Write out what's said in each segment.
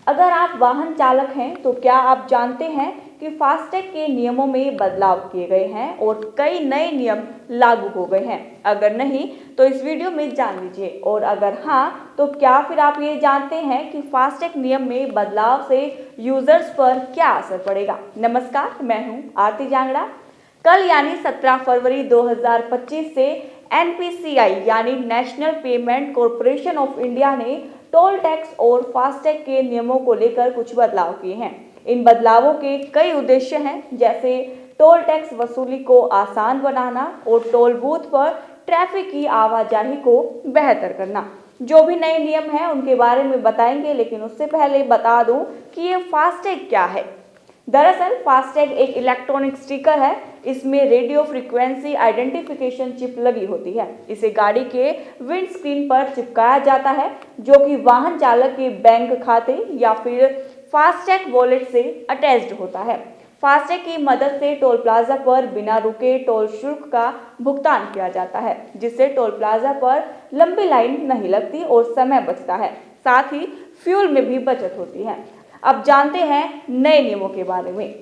अगर आप वाहन चालक हैं तो क्या आप जानते हैं कि फास्टैग के नियमों में बदलाव किए गए हैं और कई नए नियम लागू हो गए हैं? अगर नहीं तो इस वीडियो में जान लीजिए, और अगर हाँ तो क्या फिर आप ये जानते हैं कि फास्टैग नियम में बदलाव से यूजर्स पर क्या असर पड़ेगा? नमस्कार, मैं हूँ आरती जांगड़ा। कल यानी 17 फरवरी 2025 से NPCI यानी national payment corporation of India ने टोल टैक्स और फास्टैग के नियमों को लेकर कुछ बदलाव किए हैं। इन बदलावों के कई उद्देश्य हैं, जैसे टोल टैक्स वसूली को आसान बनाना और टोल बूथ पर ट्रैफिक की आवाजाही को बेहतर करना। जो भी नए नियम हैं उनके बारे में बताएंगे, लेकिन उससे पहले बता दूं कि ये फास्टैग क्या है। दरअसल फास्टैग एक इलेक्ट्रॉनिक स्टिकर है। इसमें रेडियो फ्रीक्वेंसी आइडेंटिफिकेशन चिप लगी होती है। इसे गाड़ी के विंड स्क्रीन पर चिपकाया जाता है, जो कि वाहन चालक के बैंक खाते या फिर फास्टैग वॉलेट से अटैच्ड होता है। फास्टैग की मदद से टोल प्लाजा पर बिना रुके टोल शुल्क का भुगतान किया जाता है, जिससे टोल प्लाजा पर लंबी लाइन नहीं लगती और समय बचता है। साथ ही फ्यूल में भी बचत होती है। अब जानते हैं नए नियमों के बारे में।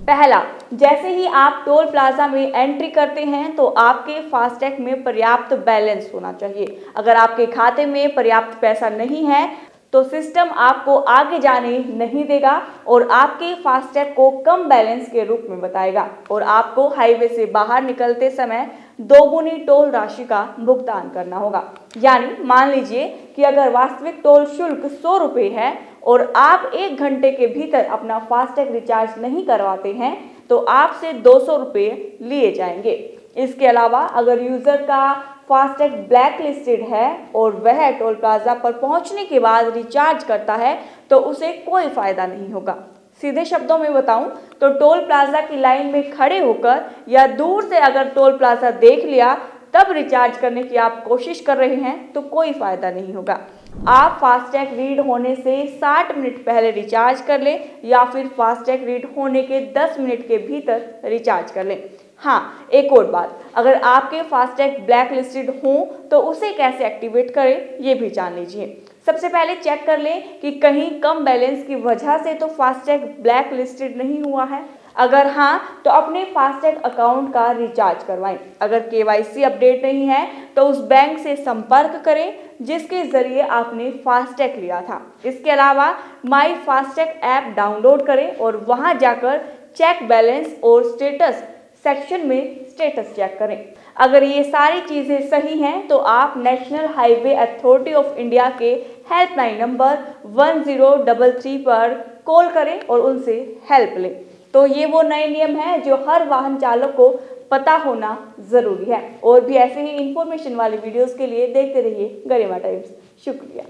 पहला, जैसे ही आप टोल प्लाजा में एंट्री करते हैं तो आपके फास्टैग में पर्याप्त बैलेंस होना चाहिए। अगर आपके खाते में पर्याप्त पैसा नहीं है तो सिस्टम आपको आगे जाने नहीं देगा और आपके फास्टैग को कम बैलेंस के रूप में बताएगा, और आपको हाईवे से बाहर निकलते समय दोगुनी टोल राशि का भुगतान करना होगा। यानी मान लीजिए कि अगर वास्तविक टोल शुल्क 100 रुपये है और आप 1 घंटे के भीतर अपना फास्टैग रिचार्ज नहीं करवाते हैं तो आपसे 200 रुपये लिए जाएंगे। इसके अलावा अगर यूजर का फास्टैग ब्लैक लिस्टेड है और वह टोल प्लाजा पर पहुंचने के बाद रिचार्ज करता है तो उसे कोई फायदा नहीं होगा। सीधे शब्दों में बताऊं तो टोल प्लाजा की लाइन में खड़े होकर या दूर से अगर टोल प्लाजा देख लिया तब रिचार्ज करने की आप कोशिश कर रहे हैं तो कोई फायदा नहीं होगा। आप फास्टैग रीड होने से 60 मिनट पहले रिचार्ज कर लें या फिर फास्टैग रीड होने के 10 मिनट के भीतर रिचार्ज कर लें। हाँ, एक और बात, अगर आपके फास्टैग ब्लैक लिस्टेड हों तो उसे कैसे एक्टिवेट करें ये भी जान लीजिए। सबसे पहले चेक कर लें कि कहीं कम बैलेंस की वजह से तो फास्टैग ब्लैक लिस्टेड नहीं हुआ है। अगर हाँ तो अपने फास्टैग अकाउंट का रिचार्ज करवाएं। अगर KYC अपडेट नहीं है तो उस बैंक से संपर्क करें जिसके जरिए आपने फास्टैग लिया था। इसके अलावा माई फास्टैग ऐप डाउनलोड करें और वहां जाकर चेक बैलेंस और स्टेटस सेक्शन में स्टेटस चेक करें। अगर ये सारी चीज़ें सही हैं तो आप national highway authority of India के हेल्पलाइन नंबर 1033 पर कॉल करें और उनसे हेल्प लें। तो ये वो नए नियम हैं जो हर वाहन चालक को पता होना ज़रूरी है। और भी ऐसे ही इंफॉर्मेशन वाली वीडियोस के लिए देखते रहिए गरिमा टाइम्स। शुक्रिया।